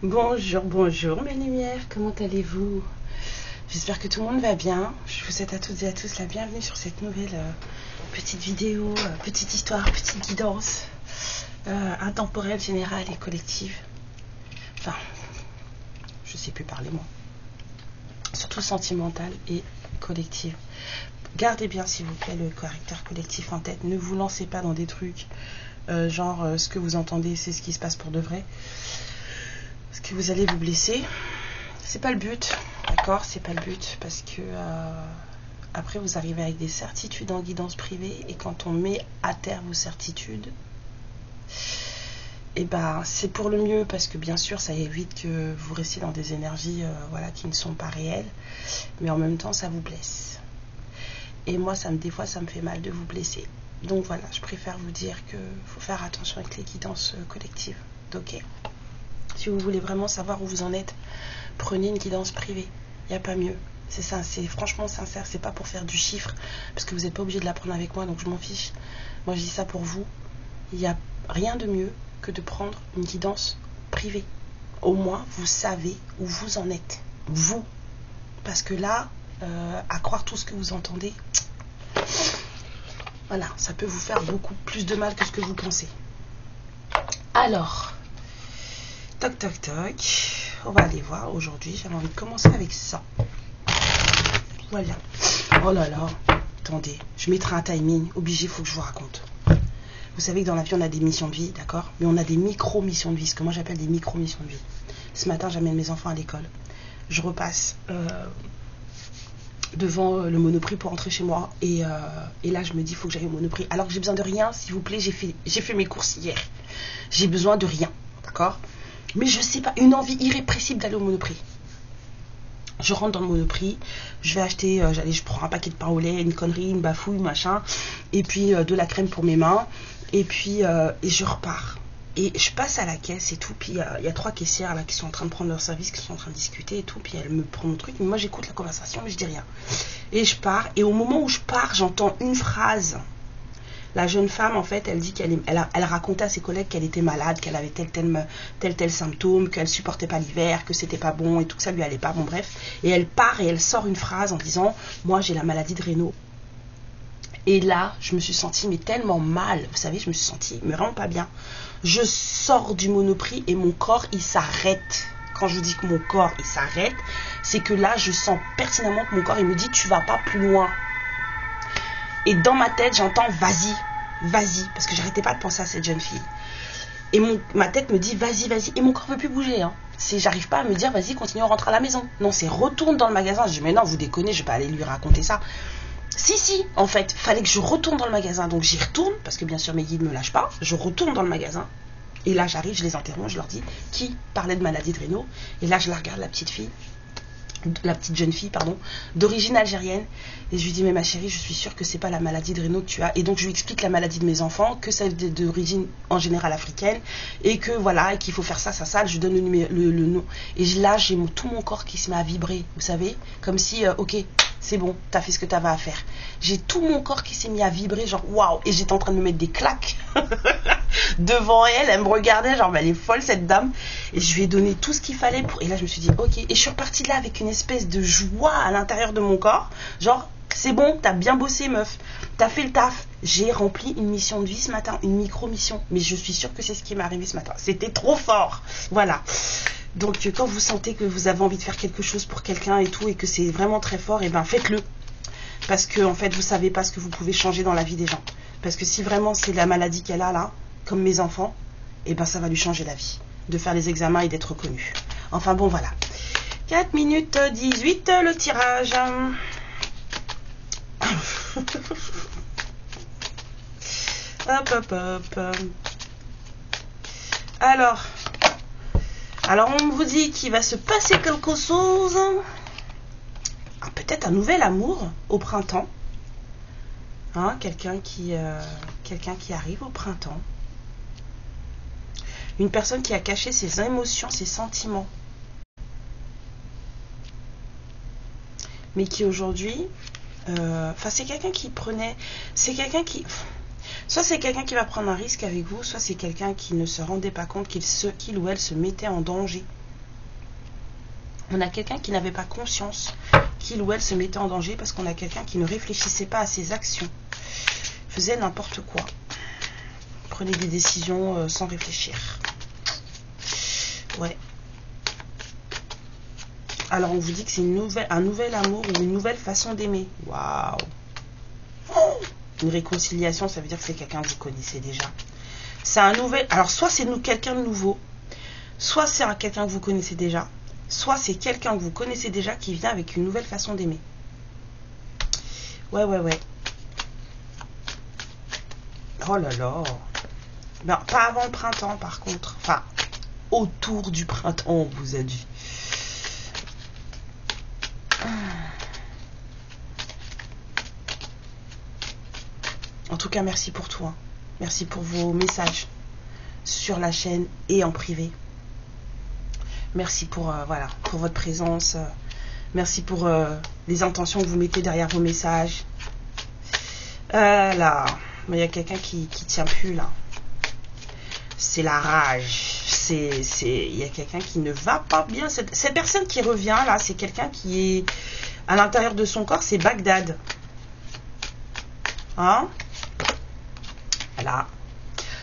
Bonjour, bonjour mes lumières, comment allez-vous? J'espère que tout le monde va bien. Je vous souhaite à toutes et à tous la bienvenue sur cette nouvelle petite vidéo, petite histoire, petite guidance intemporelle, générale et collective. Enfin, je sais plus parler moi. Surtout sentimentale et collective. Gardez bien s'il vous plaît le caractère collectif en tête. Ne vous lancez pas dans des trucs genre ce que vous entendez c'est ce qui se passe pour de vrai. Parce que vous allez vous blesser. C'est pas le but, d'accord? C'est pas le but parce que après vous arrivez avec des certitudes en guidance privée et quand on met à terre vos certitudes, et ben c'est pour le mieux parce que bien sûr ça évite que vous restiez dans des énergies voilà, qui ne sont pas réelles, mais en même temps ça vous blesse. Et moi des fois ça me fait mal de vous blesser. Donc voilà, je préfère vous dire que faut faire attention avec les guidances collectives. Ok? Si vous voulez vraiment savoir où vous en êtes, prenez une guidance privée. Il n'y a pas mieux. C'est ça, c'est franchement sincère. C'est pas pour faire du chiffre, parce que vous n'êtes pas obligé de la prendre avec moi, donc je m'en fiche. Moi, je dis ça pour vous. Il n'y a rien de mieux que de prendre une guidance privée. Au moins, vous savez où vous en êtes. Vous. Parce que là, à croire tout ce que vous entendez, voilà, ça peut vous faire beaucoup plus de mal que ce que vous pensez. Alors... Toc toc toc, on va aller voir aujourd'hui, j'avais envie de commencer avec ça. Voilà. Oh là là, attendez, je mettrai un timing, obligé, il faut que je vous raconte. Vous savez que dans la vie on a des missions de vie, d'accord? Mais on a des micro-missions de vie, ce que moi j'appelle des micro-missions de vie. Ce matin j'amène mes enfants à l'école, je repasse devant le Monoprix pour rentrer chez moi et là je me dis il faut que j'aille au Monoprix. Alors que j'ai besoin de rien, s'il vous plaît, j'ai fait mes courses hier. J'ai besoin de rien, d'accord? Mais je sais pas, une envie irrépressible d'aller au Monoprix. Je rentre dans le Monoprix, je vais acheter, je prends un paquet de pain au lait, une connerie, une bafouille, machin, et puis de la crème pour mes mains, et puis et je repars. Et je passe à la caisse et tout, puis il y a 3 caissières là qui sont en train de prendre leur service, qui sont en train de discuter et tout, puis elles me prennent mon truc, mais moi j'écoute la conversation, mais je dis rien. Et je pars, et au moment où je pars, j'entends une phrase. La jeune femme, en fait, elle dit elle racontait à ses collègues qu'elle était malade, qu'elle avait tel symptôme, qu'elle supportait pas l'hiver, que c'était pas bon et tout, que ça lui allait pas, bon bref. Et elle part et elle sort une phrase en disant « Moi, j'ai la maladie de Raynaud ». Et là, je me suis sentie mais tellement mal, vous savez, je me suis sentie mais vraiment pas bien. Je sors du Monoprix et mon corps, il s'arrête. Quand je vous dis que mon corps, il s'arrête, c'est que là, je sens pertinemment que mon corps, il me dit « Tu vas pas plus loin ». Et dans ma tête, j'entends « Vas-y, vas-y », parce que j'arrêtais pas de penser à cette jeune fille. Et ma tête me dit « Vas-y, vas-y ». Et mon corps ne veut plus bouger. Hein. J'arrive pas à me dire « Vas-y, continue, on rentre à la maison ». Non, c'est « Retourne dans le magasin ». Je dis « Mais non, vous déconnez, je vais pas aller lui raconter ça ». Si, en fait, fallait que je retourne dans le magasin. Donc j'y retourne, parce que bien sûr mes guides ne me lâchent pas. Je retourne dans le magasin. Et là, j'arrive, je les interromps, je leur dis « Qui parlait de maladie de Raynaud ?» Et là, je la regarde, la petite jeune fille, pardon, d'origine algérienne, et je lui dis mais ma chérie, je suis sûre que c'est pas la maladie de Raynaud que tu as, et donc je lui explique la maladie de mes enfants, que celle d'origine en général africaine, et que voilà, et qu'il faut faire ça, je lui donne le nom, et là j'ai tout mon corps qui se met à vibrer, vous savez, comme si ok, c'est bon, t'as fait ce que t'avais à faire. J'ai tout mon corps qui s'est mis à vibrer, genre waouh, et j'étais en train de me mettre des claques devant elle me regardait, genre mais elle est folle cette dame, et je lui ai donné tout ce qu'il fallait pour, et là je me suis dit ok, et je suis repartie de là avec une espèce de joie à l'intérieur de mon corps, genre c'est bon, t'as bien bossé meuf, t'as fait le taf. J'ai rempli une mission de vie ce matin, une micro-mission, mais je suis sûre que c'est ce qui m'est arrivé ce matin, c'était trop fort, voilà. Donc quand vous sentez que vous avez envie de faire quelque chose pour quelqu'un et tout, et que c'est vraiment très fort, et ben faites-le, parce que en fait vous savez pas ce que vous pouvez changer dans la vie des gens, parce que si vraiment c'est la maladie qu'elle a là, comme mes enfants, et ben ça va lui changer la vie, de faire les examens et d'être reconnu. Enfin bon voilà, 4 minutes 18 le tirage. Hop. Alors on vous dit qu'il va se passer quelque chose, peut-être un nouvel amour au printemps, hein, quelqu'un qui arrive au printemps, une personne qui a caché ses émotions, ses sentiments, mais qui aujourd'hui Enfin, c'est quelqu'un qui prenait... C'est quelqu'un qui... Soit c'est quelqu'un qui va prendre un risque avec vous, soit c'est quelqu'un qui ne se rendait pas compte qu'il ou elle se mettait en danger. On a quelqu'un qui n'avait pas conscience qu'il ou elle se mettait en danger parce qu'on a quelqu'un qui ne réfléchissait pas à ses actions. Faisait n'importe quoi. Prenait des décisions sans réfléchir. Ouais. Alors on vous dit que c'est un nouvel amour ou une nouvelle façon d'aimer. Waouh. Une réconciliation, ça veut dire que c'est quelqu'un que vous connaissez déjà. C'est un nouvel... Alors soit c'est quelqu'un de nouveau, soit c'est quelqu'un que vous connaissez déjà, soit c'est quelqu'un que vous connaissez déjà qui vient avec une nouvelle façon d'aimer. Ouais. Oh là là. Ben, pas avant le printemps par contre. Enfin, autour du printemps, on vous a dit. En tout cas, merci pour tout. Merci pour vos messages sur la chaîne et en privé. Merci pour, voilà, pour votre présence. Merci pour les intentions que vous mettez derrière vos messages. Là, il y a quelqu'un qui tient plus là. C'est la rage. Il y a quelqu'un qui ne va pas bien. Cette personne qui revient là, c'est quelqu'un qui est à l'intérieur de son corps, c'est Bagdad. Hein? Voilà.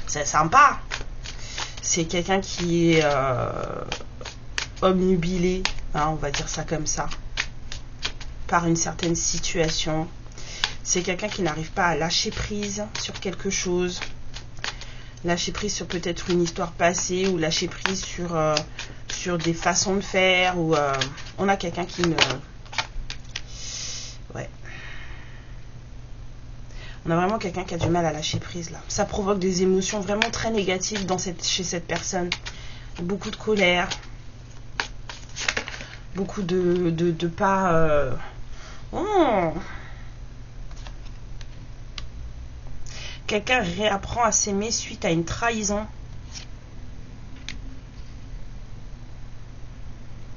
C'est sympa. C'est quelqu'un qui est obnubilé, hein, on va dire ça comme ça, par une certaine situation. C'est quelqu'un qui n'arrive pas à lâcher prise sur quelque chose. Lâcher prise sur peut-être une histoire passée ou lâcher prise sur des façons de faire. Ou on a quelqu'un qui ne... Ouais. On a vraiment quelqu'un qui a du mal à lâcher prise là. Ça provoque des émotions vraiment très négatives chez cette personne. Beaucoup de colère. Beaucoup de pas... Quelqu'un réapprend à s'aimer suite à une trahison.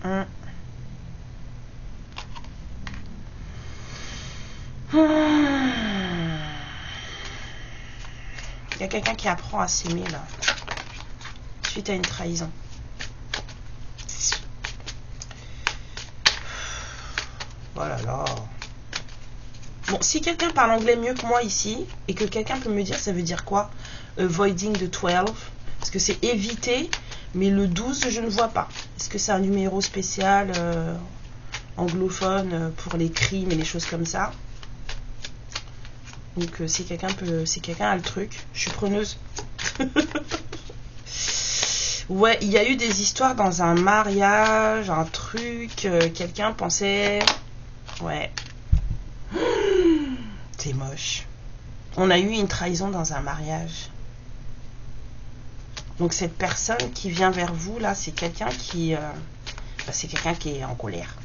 Il y a quelqu'un qui apprend à s'aimer là, suite à une trahison. Voilà là. Bon, si quelqu'un parle anglais mieux que moi ici, et que quelqu'un peut me dire ça veut dire quoi, avoiding the 12, parce que c'est éviter, mais le 12 je ne vois pas. Est-ce que c'est un numéro spécial anglophone pour les crimes et les choses comme ça? Donc si quelqu'un a le truc, je suis preneuse. Ouais, il y a eu des histoires dans un mariage, un truc, quelqu'un pensait... Ouais. C'est moche. On a eu une trahison dans un mariage. Donc cette personne qui vient vers vous, là, c'est quelqu'un qui... c'est quelqu'un qui est en colère.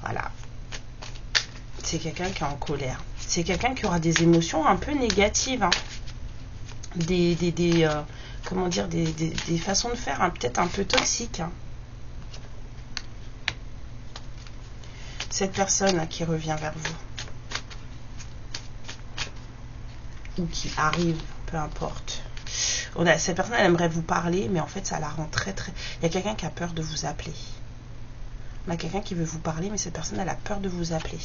Voilà. C'est quelqu'un qui est en colère. C'est quelqu'un qui aura des émotions un peu négatives. Hein. Comment dire, des façons de faire hein, peut-être un peu toxiques. Hein. Cette personne hein, qui revient vers vous. Ou qui arrive, peu importe. Cette personne, elle aimerait vous parler, mais en fait, ça la rend très... Il y a quelqu'un qui a peur de vous appeler. On a quelqu'un qui veut vous parler, mais cette personne, elle a peur de vous appeler.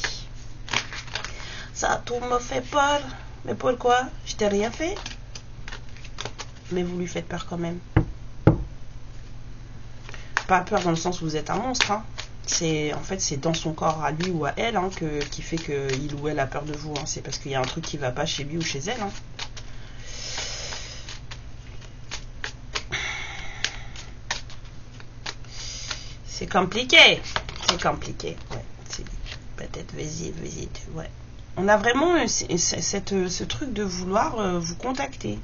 Ça, tout me fait peur. Mais pourquoi? Je t'ai rien fait. Mais vous lui faites peur quand même. Pas peur dans le sens où vous êtes un monstre. Hein. En fait, c'est dans son corps à lui ou à elle hein, qui fait qu'il ou elle a peur de vous. Hein. C'est parce qu'il y a un truc qui va pas chez lui ou chez elle. Hein. C'est compliqué. C'est compliqué. Ouais. C'est peut-être visite. Ouais. On a vraiment ce truc de vouloir vous contacter.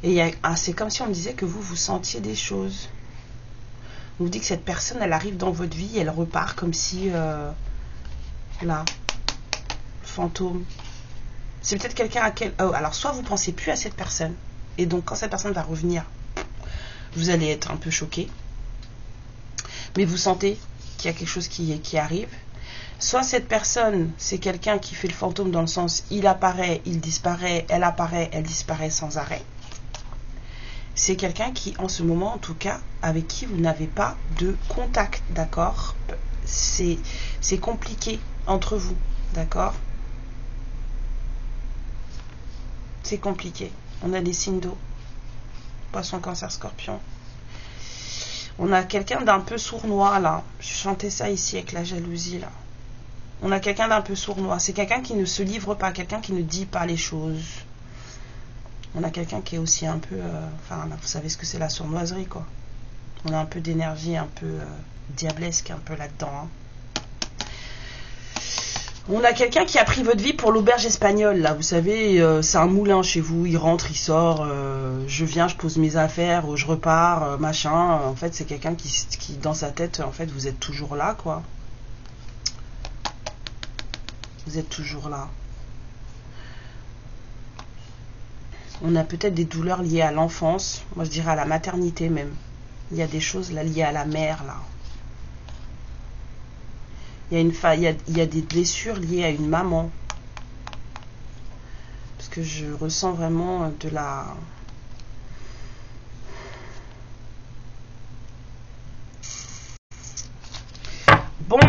Et c'est comme si on me disait que vous sentiez des choses. On vous dit que cette personne, elle arrive dans votre vie et elle repart comme si... là. Fantôme. C'est peut-être quelqu'un à quel... Oh, alors, soit vous pensez plus à cette personne. Et donc, quand cette personne va revenir, vous allez être un peu choqué. mais vous sentez qu'il y a quelque chose qui arrive. Soit cette personne, c'est quelqu'un qui fait le fantôme dans le sens, il apparaît, il disparaît, elle disparaît sans arrêt. C'est quelqu'un qui, en ce moment, en tout cas, avec qui vous n'avez pas de contact, d'accord? C'est compliqué entre vous, d'accord? C'est compliqué. On a des signes d'eau. Poisson, Cancer, Scorpion. On a quelqu'un d'un peu sournois, là. Je chantais ça ici avec la jalousie, là. On a quelqu'un d'un peu sournois. C'est quelqu'un qui ne se livre pas, quelqu'un qui ne dit pas les choses. On a quelqu'un qui est aussi un peu... enfin, vous savez ce que c'est la sournoiserie, quoi. On a un peu d'énergie, un peu diablesque, un peu là-dedans. Hein. On a quelqu'un qui a pris votre vie pour l'auberge espagnole, là. Vous savez, c'est un moulin chez vous. Il rentre, il sort. Je viens, je pose mes affaires, je repars, machin. En fait, c'est quelqu'un qui, dans sa tête, en fait, vous êtes toujours là, quoi. Vous êtes toujours là. On a peut-être des douleurs liées à l'enfance. Moi, je dirais à la maternité même. Il y a des choses là liées à la mère, là. Il y a des blessures liées à une maman. Parce que je ressens vraiment de la... Bon,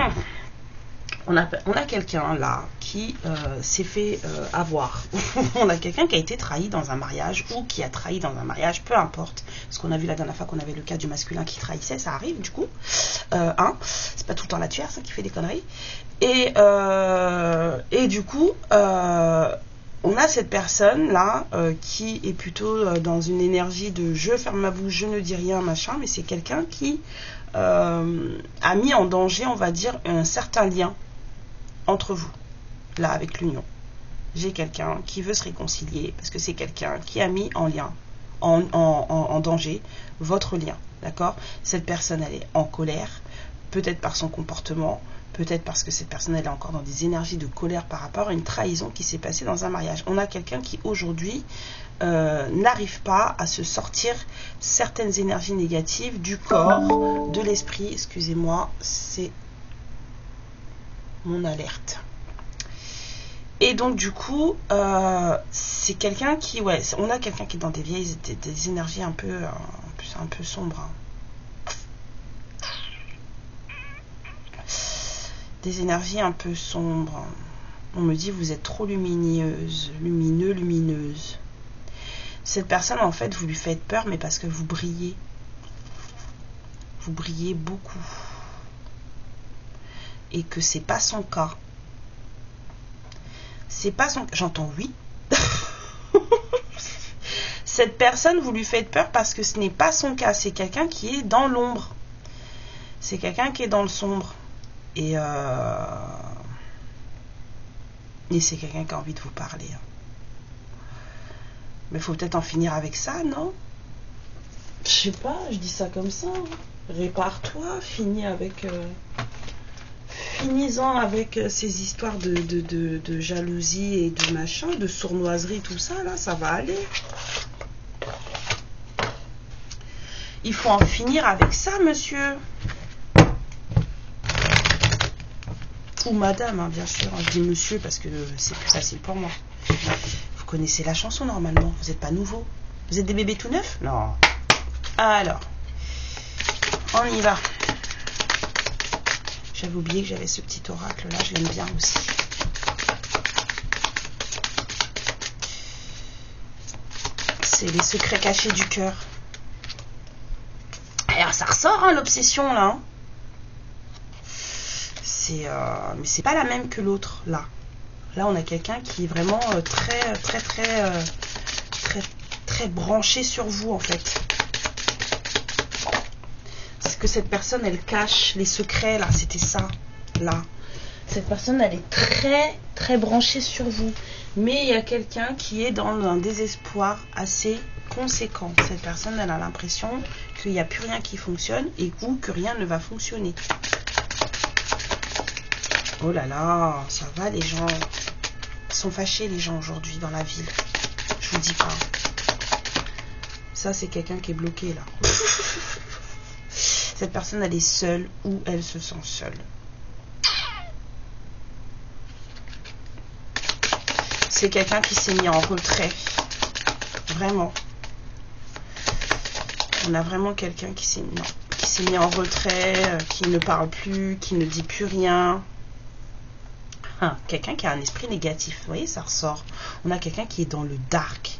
on a quelqu'un là qui s'est fait avoir. On a quelqu'un qui a été trahi dans un mariage ou qui a trahi dans un mariage, peu importe. Parce qu'on a vu la dernière fois qu'on avait le cas du masculin qui trahissait, ça arrive du coup. C'est pas tout le temps la tueur, ça qui fait des conneries. Et du coup, on a cette personne là qui est plutôt dans une énergie de je ferme ma bouche, je ne dis rien, machin, mais c'est quelqu'un qui a mis en danger, on va dire, un certain lien entre vous, là, avec l'union. J'ai quelqu'un qui veut se réconcilier parce que c'est quelqu'un qui a mis en lien, en danger votre lien, d'accord? Cette personne, elle est en colère, peut-être par son comportement, peut-être parce que cette personne, elle est encore dans des énergies de colère par rapport à une trahison qui s'est passée dans un mariage. On a quelqu'un qui, aujourd'hui, n'arrive pas à se sortir certaines énergies négatives du corps, de l'esprit, excusez-moi, c'est mon alerte. Et donc du coup, c'est quelqu'un qui, ouais, on a quelqu'un qui est dans des vieilles, des énergies un peu sombres. Hein. Des énergies un peu sombres. On me dit, vous êtes trop lumineuse. Cette personne, en fait, vous lui faites peur, mais parce que vous brillez. Vous brillez beaucoup. Et que c'est pas son cas. C'est pas son... J'entends oui. Cette personne, vous lui faites peur parce que ce n'est pas son cas. C'est quelqu'un qui est dans l'ombre. C'est quelqu'un qui est dans le sombre. Et c'est quelqu'un qui a envie de vous parler. Mais il faut peut-être en finir avec ça, non? Je sais pas, je dis ça comme ça. Répare-toi, finis-en avec ces histoires de jalousie et de machin, de sournoiserie, tout ça, là, ça va aller. Il faut en finir avec ça, monsieur. Ou madame, hein, bien sûr. Je dis monsieur parce que c'est plus facile pour moi. Vous connaissez la chanson normalement, vous n'êtes pas nouveau. Vous êtes des bébés tout neufs? Non. Alors, on y va. J'avais oublié que j'avais ce petit oracle là, je l'aime bien aussi. C'est les secrets cachés du cœur. Alors ça ressort hein, l'obsession là. Hein. Mais c'est pas la même que l'autre là. Là on a quelqu'un qui est vraiment très branché sur vous en fait. C'est que cette personne elle cache les secrets là, c'était ça là. Cette personne elle est très branchée sur vous. Mais il y a quelqu'un qui est dans un désespoir assez conséquent. Cette personne elle a l'impression qu'il n'y a plus rien qui fonctionne ou que rien ne va fonctionner. Oh là là, ça va les gens. Ils sont fâchés les gens aujourd'hui dans la ville. Je vous dis pas. Ça c'est quelqu'un qui est bloqué là. Cette personne, elle est seule ou elle se sent seule. C'est quelqu'un qui s'est mis en retrait. Vraiment. On a vraiment quelqu'un qui s'est mis en retrait, qui ne parle plus, qui ne dit plus rien. Quelqu'un qui a un esprit négatif. Vous voyez, ça ressort. On a quelqu'un qui est dans le dark.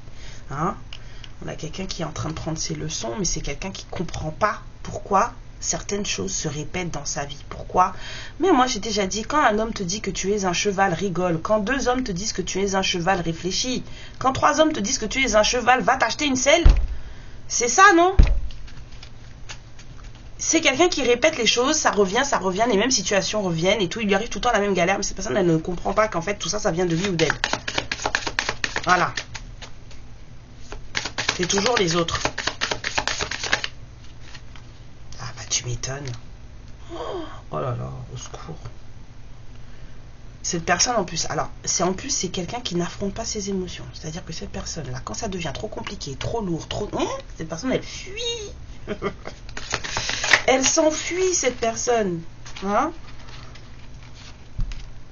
On a quelqu'un qui est en train de prendre ses leçons, mais c'est quelqu'un qui ne comprend pas pourquoi certaines choses se répètent dans sa vie. Pourquoi? Mais moi, j'ai déjà dit, quand un homme te dit que tu es un cheval, rigole. Quand 2 hommes te disent que tu es un cheval, réfléchis. Quand 3 hommes te disent que tu es un cheval, va t'acheter une selle. C'est ça, non? C'est quelqu'un qui répète les choses, ça revient, les mêmes situations reviennent et tout. Il lui arrive tout le temps la même galère, mais cette personne, elle ne comprend pas qu'en fait, tout ça, ça vient de lui ou d'elle. Voilà. C'est toujours les autres. Ah bah tu m'étonnes. Oh là là, au secours. Cette personne en plus, alors c'est quelqu'un qui n'affronte pas ses émotions. C'est-à-dire que cette personne là, quand ça devient trop compliqué, trop lourd, cette personne elle fuit. Elle s'enfuit cette personne.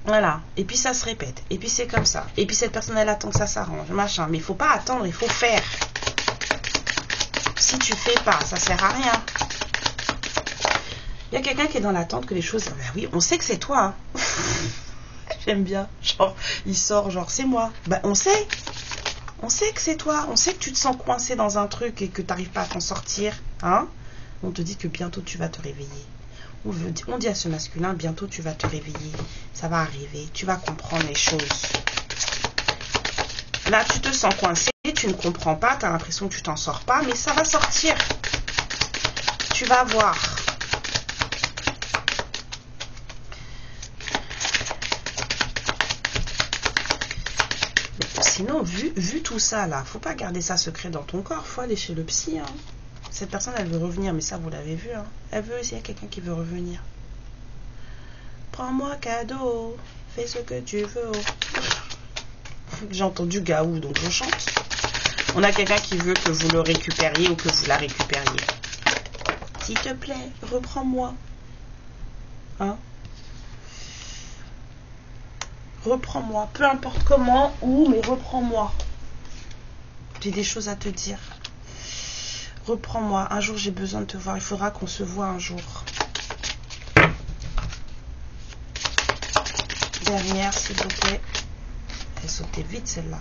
Voilà. Et puis ça se répète. Et puis c'est comme ça. Et puis cette personne elle attend que ça s'arrange, machin. Mais il faut pas attendre, il faut faire. Si tu fais pas, ça sert à rien. Il y a quelqu'un qui est dans l'attente que les choses... Ben oui, on sait que c'est toi. J'aime bien. Genre, il sort, genre, c'est moi. Ben, on sait. On sait que c'est toi. On sait que tu te sens coincé dans un truc et que tu n'arrives pas à t'en sortir. On te dit que bientôt tu vas te réveiller. On dit à ce masculin, bientôt tu vas te réveiller. Ça va arriver. Tu vas comprendre les choses. Là, tu te sens coincé. Tu ne comprends pas. Tu as l'impression que tu t'en sors pas. Mais ça va sortir. Tu vas voir. Sinon, vu tout ça là, faut pas garder ça secret dans ton corps, faut aller chez le psy. Cette personne, elle veut revenir, mais ça, vous l'avez vu. Elle veut essayer quelqu'un qui veut revenir. Prends-moi cadeau, fais ce que tu veux. J'ai entendu Gaou, donc je chante. On a quelqu'un qui veut que vous le récupériez ou que vous la récupériez. S'il te plaît, reprends-moi. Reprends-moi, peu importe comment, où, mais reprends-moi. J'ai des choses à te dire. Reprends-moi, un jour j'ai besoin de te voir, il faudra qu'on se voit un jour. Dernière, s'il vous plaît. Elle sautait vite celle-là.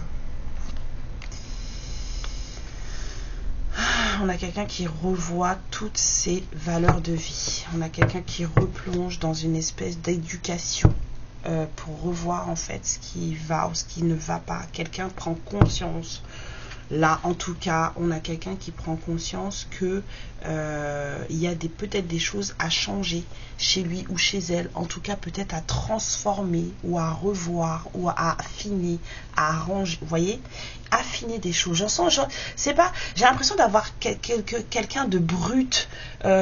On a quelqu'un qui revoit toutes ses valeurs de vie. On a quelqu'un qui replonge dans une espèce d'éducation. Pour revoir en fait ce qui va ou ce qui ne va pas. Quelqu'un prend conscience. Là, en tout cas, on a quelqu'un qui prend conscience que il y a peut-être des choses à changer chez lui ou chez elle. En tout cas, peut-être à transformer ou à revoir ou à affiner, à arranger. Vous voyez, affiner des choses. C'est pas. J'ai l'impression d'avoir quelqu'un de brut,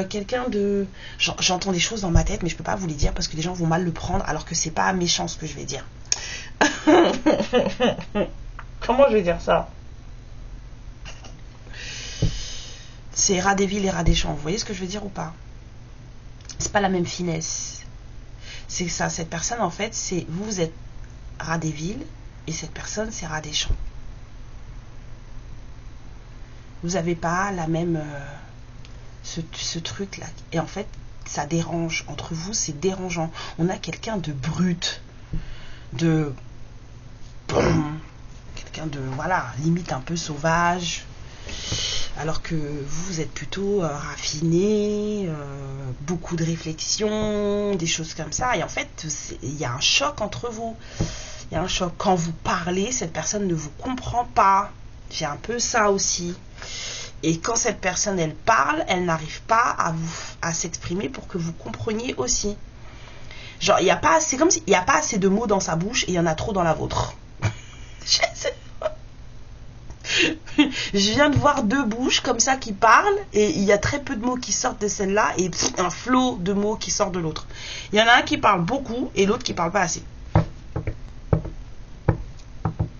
quelqu'un de. J'entends des choses dans ma tête, mais je peux pas vous les dire parce que les gens vont mal le prendre, alors que c'est pas méchant ce que je vais dire. Comment je vais dire ça? C'est rat des villes et rat des champs. Vous voyez ce que je veux dire ou pas? C'est pas la même finesse. C'est ça, cette personne en fait, c'est vous êtes rat des villes et cette personne c'est rat des champs. Vous n'avez pas la même ce truc là. Et en fait, ça dérange. Entre vous, c'est dérangeant. On a quelqu'un de brut, de quelqu'un de limite un peu sauvage. Alors que vous êtes plutôt raffiné, beaucoup de réflexion, des choses comme ça. Et en fait, il y a un choc entre vous. Il y a un choc. Quand vous parlez, cette personne ne vous comprend pas. J'ai un peu ça aussi. Et quand cette personne, elle parle, elle n'arrive pas à s'exprimer pour que vous compreniez aussi. Genre, c'est comme s'il n'y a pas assez de mots dans sa bouche et il y en a trop dans la vôtre. Je viens de voir 2 bouches comme ça qui parlent et il y a très peu de mots qui sortent de celle-là et un flot de mots qui sort de l'autre. Il y en a un qui parle beaucoup et l'autre qui parle pas assez.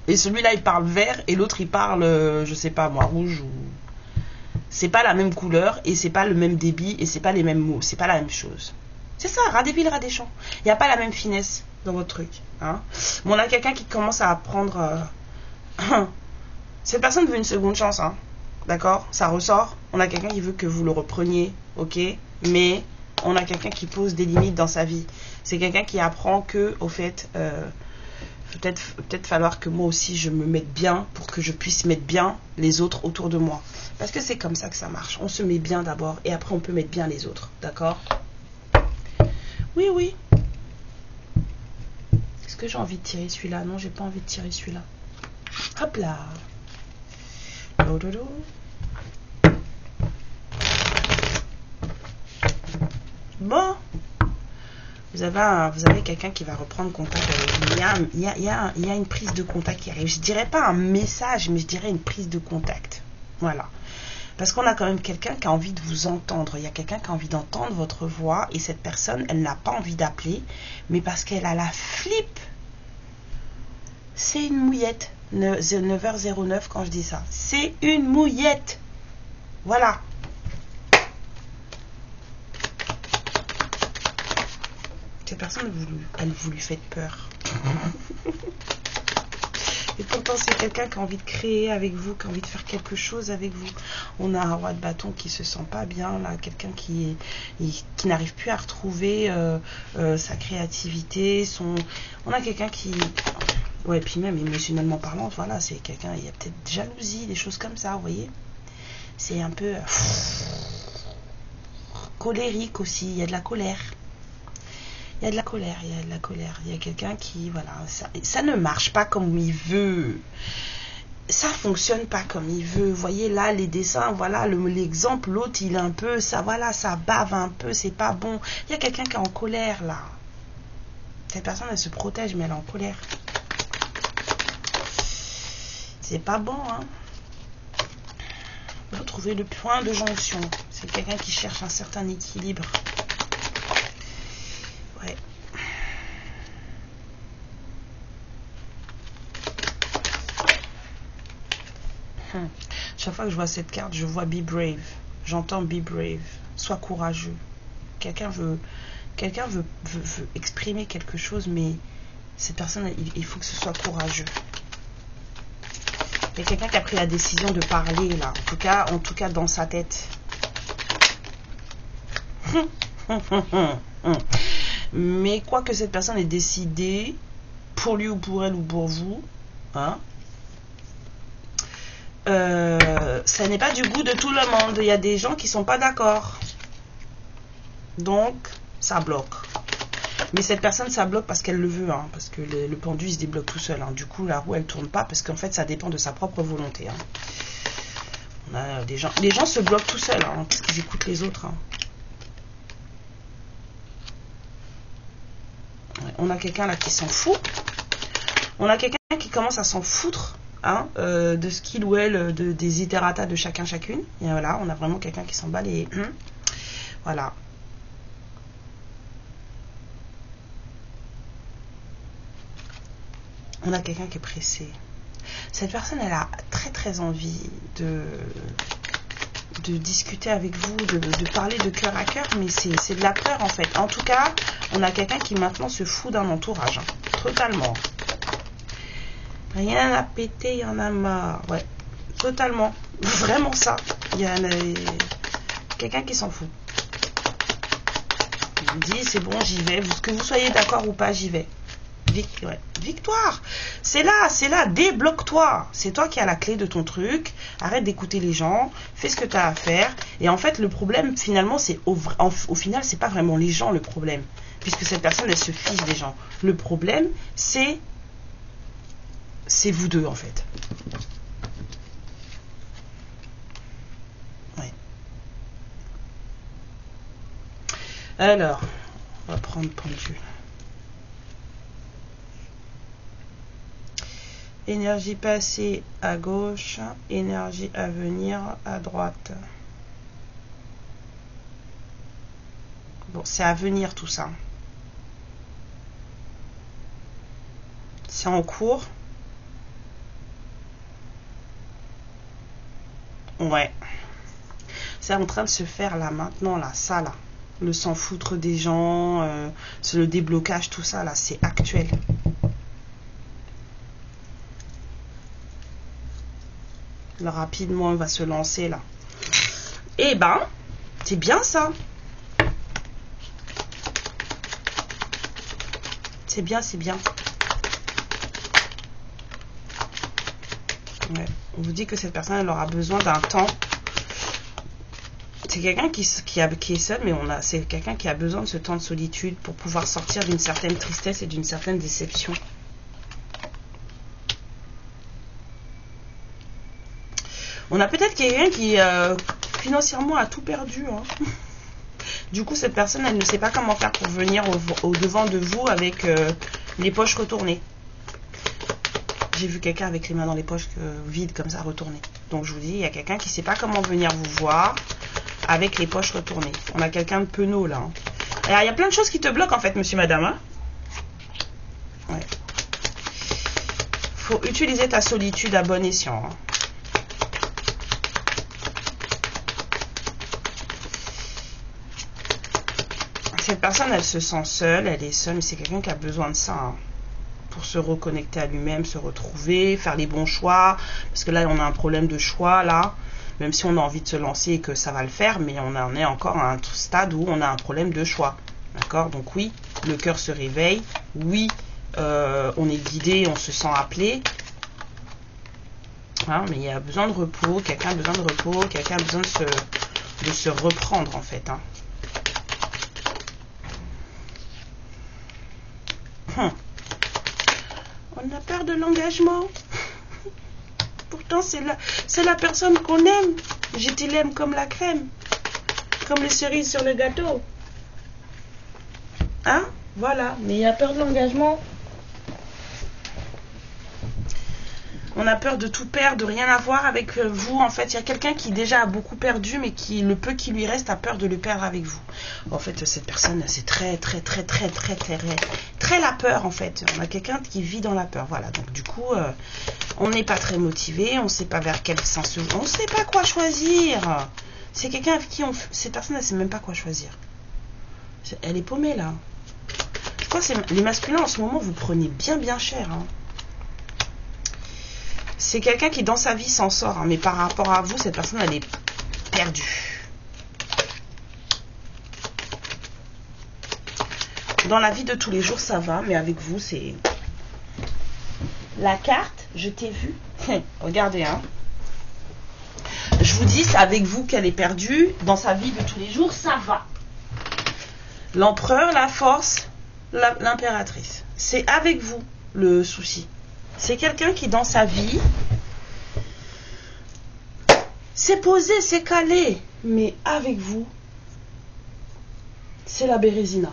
Et celui-là il parle vert et l'autre il parle, je sais pas moi, rouge ou... C'est pas la même couleur et c'est pas le même débit et c'est pas les mêmes mots. C'est pas la même chose. C'est ça, ras des villes, ras des champs. Il n'y a pas la même finesse dans votre truc. Hein. Bon, on a quelqu'un qui commence à apprendre... Cette personne veut une seconde chance. Hein. D'accord? Ça ressort. On a quelqu'un qui veut que vous le repreniez. Ok? Mais on a quelqu'un qui pose des limites dans sa vie. C'est quelqu'un qui apprend que, au fait... peut-être falloir que moi aussi je me mette bien pour que je puisse mettre bien les autres autour de moi. Parce que c'est comme ça que ça marche. On se met bien d'abord et après on peut mettre bien les autres. D'accord? Oui, oui. Est-ce que j'ai envie de tirer celui-là? Non, j'ai pas envie de tirer celui-là. Hop là. Bon. Vous avez quelqu'un qui va reprendre contact avec vous. Il y a une prise de contact qui arrive. Je dirais pas un message, mais je dirais une prise de contact. Voilà. Parce qu'on a quand même quelqu'un qui a envie de vous entendre. Il y a quelqu'un qui a envie d'entendre votre voix. Et cette personne, elle n'a pas envie d'appeler. Mais parce qu'elle a la flip. C'est une mouillette. 9h09 quand je dis ça. C'est une mouillette. Voilà. Cette personne, vous lui faites peur. Et pourtant, c'est quelqu'un qui a envie de créer avec vous, qui a envie de faire quelque chose avec vous. On a un roi de bâton qui se sent pas bien, là, quelqu'un qui n'arrive plus à retrouver sa créativité, On a quelqu'un qui... Ouais, puis même émotionnellement parlant, voilà, c'est quelqu'un, il y a peut-être jalousie, des choses comme ça, vous voyez. C'est un peu... colérique aussi, il y a de la colère. Il y a de la colère, il y a quelqu'un qui, voilà, ça ne marche pas comme il veut. Ça fonctionne pas comme il veut. Vous voyez là, les dessins, voilà, l'exemple, l'autre, il est un peu, ça, voilà, ça bave un peu, c'est pas bon. Il y a quelqu'un qui est en colère, là. Cette personne, elle se protège, mais elle est en colère. C'est pas bon, hein. Il faut trouver le point de jonction. C'est quelqu'un qui cherche un certain équilibre. Ouais. Chaque fois que je vois cette carte, je vois be brave. J'entends be brave. Sois courageux. Quelqu'un veut exprimer quelque chose, mais cette personne, il faut que ce soit courageux. Il y a quelqu'un qui a pris la décision de parler, là. En tout cas dans sa tête. Mais quoi que cette personne ait décidé, pour lui ou pour elle ou pour vous, hein, ça n'est pas du goût de tout le monde. Il y a des gens qui sont pas d'accord. Donc, ça bloque. Mais cette personne, ça bloque parce qu'elle le veut, hein, parce que le pendu, il se débloque tout seul. Hein. Du coup, la roue, elle tourne pas parce qu'en fait, ça dépend de sa propre volonté. Hein. On a des gens, les gens se bloquent tout seuls, hein, parce qu'ils écoutent les autres. Hein. Ouais, on a quelqu'un là qui s'en fout. On a quelqu'un qui commence à s'en foutre. Hein, de ce qu'il ou elle, des itérata de chacun chacune. Et voilà, on a vraiment quelqu'un qui s'en bat les... Voilà. On a quelqu'un qui est pressé. Cette personne, elle a très très envie de discuter avec vous, de parler de cœur à cœur, mais c'est de la peur en fait. En tout cas, on a quelqu'un qui maintenant se fout d'un entourage. Hein, totalement. Rien à péter, il y en a marre. Ouais, totalement. Vraiment ça. Il y a quelqu'un qui s'en fout. Il me dit, c'est bon, j'y vais. Que vous soyez d'accord ou pas, j'y vais. Ouais. Victoire. C'est là. Débloque-toi. C'est toi qui as la clé de ton truc. Arrête d'écouter les gens. Fais ce que tu as à faire. Et en fait, le problème, finalement, c'est au final, c'est pas vraiment les gens le problème. Puisque cette personne, elle se fiche des gens. Le problème, c'est vous deux en fait. Ouais. Alors, on va prendre pendule. Énergie passée à gauche, énergie à venir à droite. Bon, c'est à venir tout ça. C'est en cours. Ouais. c'est en train de se faire là, maintenant, là, ça, là. Le s'en foutre des gens, c'est le déblocage, tout ça, là, c'est actuel. Là, rapidement, on va se lancer, là. Eh ben, c'est bien ça. C'est bien, c'est bien. Ouais. On vous dit que cette personne, elle aura besoin d'un temps. C'est quelqu'un qui est seul, mais c'est quelqu'un qui a besoin de ce temps de solitude pour pouvoir sortir d'une certaine tristesse et d'une certaine déception. On a peut-être quelqu'un qui financièrement a tout perdu. Hein. Du coup, cette personne, elle ne sait pas comment faire pour venir au devant de vous avec les poches retournées. J'ai vu quelqu'un avec les mains dans les poches vides comme ça, retournées. Donc je vous dis, il y a quelqu'un qui ne sait pas comment venir vous voir avec les poches retournées. On a quelqu'un de penaud là. Hein. Alors, il y a plein de choses qui te bloquent en fait, monsieur, madame. Hein. Ouais. Faut utiliser ta solitude à bon escient. Hein. Cette personne, elle se sent seule, elle est seule, mais c'est quelqu'un qui a besoin de ça. Hein. Pour se reconnecter à lui-même, se retrouver, faire les bons choix. Parce que là, on a un problème de choix, là. Même si on a envie de se lancer et que ça va le faire, mais on en est encore à un stade où on a un problème de choix. D'accord? Donc oui, le cœur se réveille. Oui, on est guidé, on se sent appelé. Hein, mais il y a besoin de repos, quelqu'un a besoin de repos, quelqu'un a besoin de se reprendre, en fait. Hein. On a peur de l'engagement. Pourtant, c'est la personne qu'on aime. Je te l'aime comme la crème. Comme les cerises sur le gâteau. Hein? Voilà. Mais il y a peur de l'engagement. On a peur de tout perdre, de rien avoir avec vous. En fait, il y a quelqu'un qui déjà a beaucoup perdu, mais qui le peu qui lui reste a peur de le perdre avec vous. En fait, cette personne, c'est très la peur, en fait. On a quelqu'un qui vit dans la peur. Voilà. Donc, du coup, on n'est pas très motivé. On ne sait pas vers quel sens. On ne sait pas quoi choisir. C'est quelqu'un avec qui cette personne, elle ne sait même pas quoi choisir. Elle est paumée, là. Je crois que les masculins, en ce moment, vous prenez bien cher, hein. C'est quelqu'un qui, dans sa vie, s'en sort. Hein, mais par rapport à vous, cette personne, elle est perdue. Dans la vie de tous les jours, ça va. Mais avec vous, c'est... La carte, je t'ai vu. Regardez, hein. Je vous dis, c'est avec vous qu'elle est perdue. Dans sa vie de tous les jours, ça va. L'empereur, la force, l'impératrice. C'est avec vous, le souci. C'est quelqu'un qui, dans sa vie, s'est posé, s'est calé. Mais avec vous, c'est la Bérésina.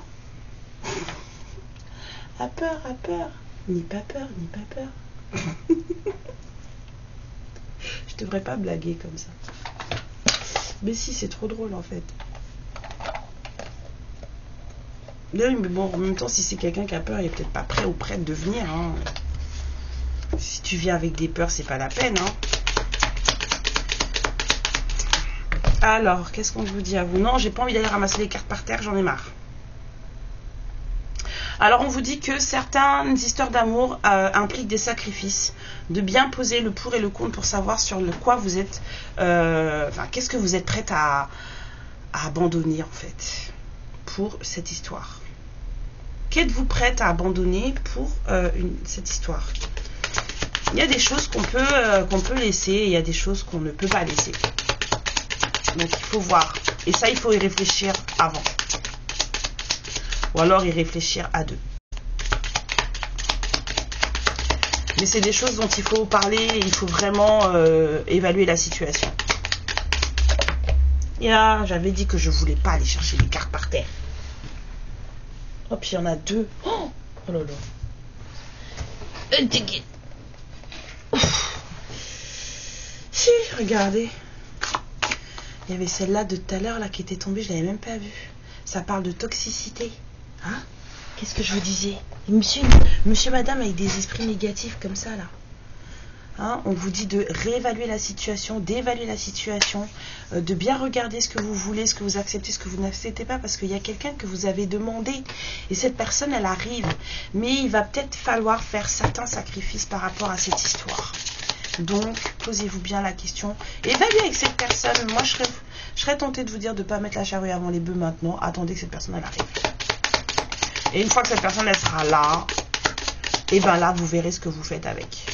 A peur, ni pas peur, ni pas peur. Je devrais pas blaguer comme ça. Mais si, c'est trop drôle en fait. Mais bon, en même temps, si c'est quelqu'un qui a peur, il est peut-être pas prêt ou prête de venir. Hein. Si tu viens avec des peurs, c'est pas la peine. Hein. Alors, qu'est-ce qu'on vous dit à vous? Non, j'ai pas envie d'aller ramasser les cartes par terre, j'en ai marre. Alors, on vous dit que certaines histoires d'amour impliquent des sacrifices. De bien poser le pour et le contre pour savoir sur le quoi vous êtes... qu'est-ce que vous êtes prête à abandonner, en fait, pour cette histoire. Qu'êtes-vous prête à abandonner pour cette histoire? Il y a des choses qu'on peut laisser et il y a des choses qu'on ne peut pas laisser. Donc il faut voir. Et ça, il faut y réfléchir avant. Ou alors y réfléchir à deux. Mais c'est des choses dont il faut parler et il faut vraiment évaluer la situation. J'avais dit que je voulais pas aller chercher les cartes par terre. Oh, puis il y en a deux. Oh là là. Un ticket. Si, regardez. Il y avait celle-là de tout à l'heure là qui était tombée, je l'avais même pas vue. Ça parle de toxicité. Hein? Qu'est-ce que je vous disais? Monsieur, madame avec des esprits négatifs comme ça là. Hein, on vous dit de réévaluer la situation, d'évaluer la situation, de bien regarder ce que vous voulez, ce que vous acceptez, ce que vous n'acceptez pas, parce qu'il y a quelqu'un que vous avez demandé et cette personne, elle arrive. Mais il va peut-être falloir faire certains sacrifices par rapport à cette histoire. Donc, posez-vous bien la question. Évaluez avec cette personne. Moi, je serais tentée de vous dire de ne pas mettre la charrue avant les bœufs maintenant. Attendez que cette personne, elle arrive. Et une fois que cette personne, elle sera là, et bien là, vous verrez ce que vous faites avec.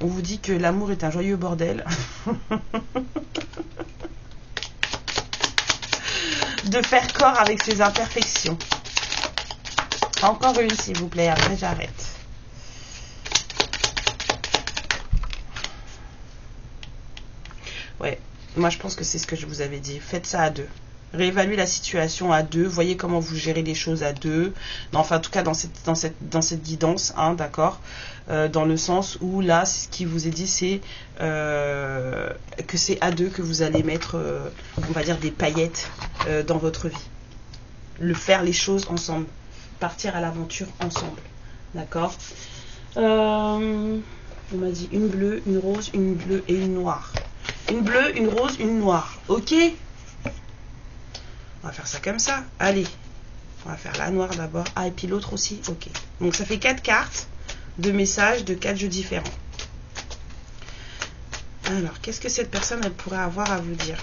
On vous dit que l'amour est un joyeux bordel. De faire corps avec ses imperfections. Encore une, s'il vous plaît, après j'arrête. Ouais, moi je pense que c'est ce que je vous avais dit. Faites ça à deux. Réévaluez la situation à deux. Voyez comment vous gérez les choses à deux. Non, enfin, en tout cas, dans cette guidance, hein, d'accord, dans le sens où là, ce qui vous est dit, c'est que c'est à deux que vous allez mettre, on va dire, des paillettes dans votre vie. Faire les choses ensemble. Partir à l'aventure ensemble. D'accord. On m'a dit une bleue, une rose, une bleue et une noire. Une bleue, une rose, une noire. Ok. On va faire ça comme ça. Allez. On va faire la noire d'abord. Ah, et puis l'autre aussi. Ok. Donc ça fait 4 cartes de messages de 4 jeux différents. Alors, qu'est-ce que cette personne, elle pourrait avoir à vous dire?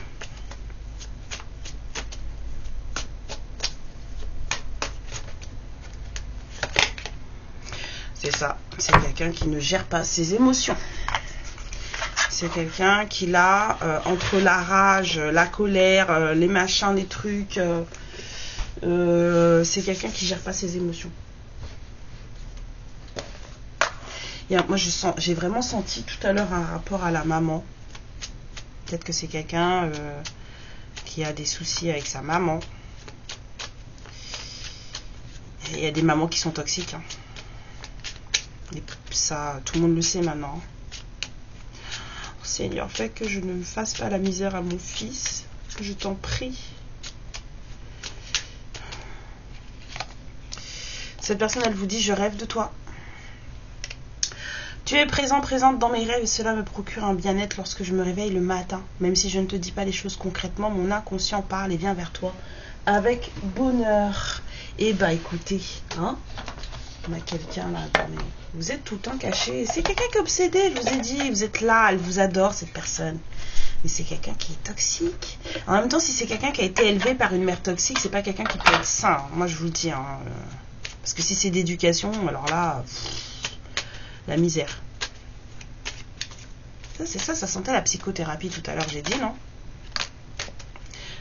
C'est ça. C'est quelqu'un qui ne gère pas ses émotions. C'est quelqu'un qui là, entre la rage, la colère, les machins, les trucs, c'est quelqu'un qui gère pas ses émotions. Moi, j'ai vraiment senti tout à l'heure un rapport à la maman. Peut-être que c'est quelqu'un qui a des soucis avec sa maman. Et il y a des mamans qui sont toxiques. Hein. Et ça, tout le monde le sait maintenant. Seigneur, fais que je ne fasse pas la misère à mon fils. Je t'en prie. Cette personne, elle vous dit, je rêve de toi. Tu es présente dans mes rêves et cela me procure un bien-être lorsque je me réveille le matin. Même si je ne te dis pas les choses concrètement, mon inconscient parle et vient vers toi avec bonheur. Et bah écoutez, hein, on a quelqu'un là, mais vous êtes tout le temps caché. C'est quelqu'un qui est obsédé, je vous ai dit, vous êtes là, elle vous adore cette personne. Mais c'est quelqu'un qui est toxique. En même temps, si c'est quelqu'un qui a été élevé par une mère toxique, c'est pas quelqu'un qui peut être sain. Moi, je vous le dis. Hein, parce que si c'est d'éducation, alors là, la misère. Ça, c'est ça, ça sentait la psychothérapie tout à l'heure, j'ai dit, non?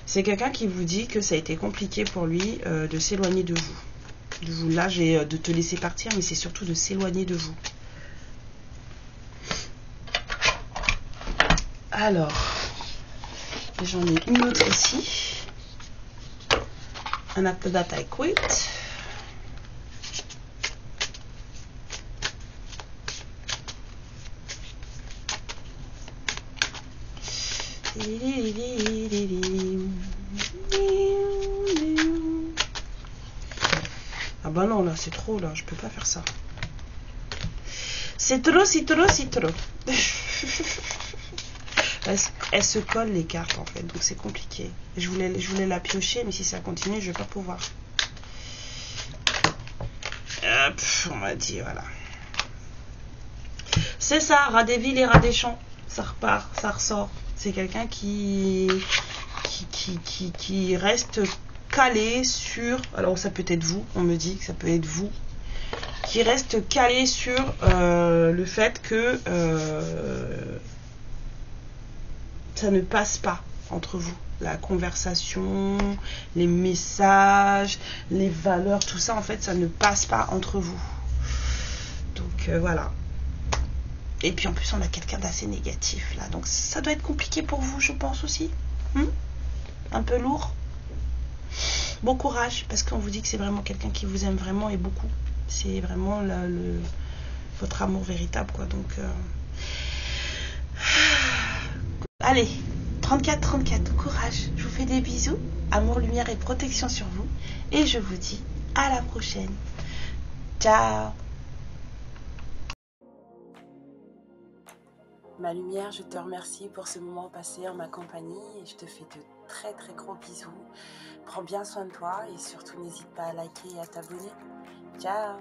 C'est quelqu'un qui vous dit que ça a été compliqué pour lui de s'éloigner de vous. Là, j'ai de te laisser partir, mais c'est surtout de s'éloigner de vous. Alors, j'en ai une autre ici. And after that, I quit. Ah bah non, là, c'est trop, là, je peux pas faire ça. C'est trop. Elles se collent les cartes, en fait, donc c'est compliqué. Je voulais la piocher, mais si ça continue, je vais pas pouvoir. Hop, on m'a dit, voilà. C'est ça, rat des villes et rat des champs. Ça repart, ça ressort. C'est quelqu'un qui reste calé sur... Alors ça peut être vous, on me dit que ça peut être vous. Qui reste calé sur le fait que ça ne passe pas entre vous. La conversation, les messages, les valeurs, tout ça en fait ça ne passe pas entre vous. Donc voilà. Et puis en plus on a quelqu'un d'assez négatif là. Donc ça doit être compliqué pour vous je pense aussi. Un peu lourd. Bon courage parce qu'on vous dit que c'est vraiment quelqu'un qui vous aime vraiment et beaucoup. C'est vraiment votre amour véritable quoi. Donc allez, 34, courage. Je vous fais des bisous. Amour, lumière et protection sur vous. Et je vous dis À la prochaine. Ciao. Ma lumière, je te remercie pour ce moment passé en ma compagnie et je te fais de très très gros bisous. Prends bien soin de toi et surtout n'hésite pas à liker et à t'abonner. Ciao.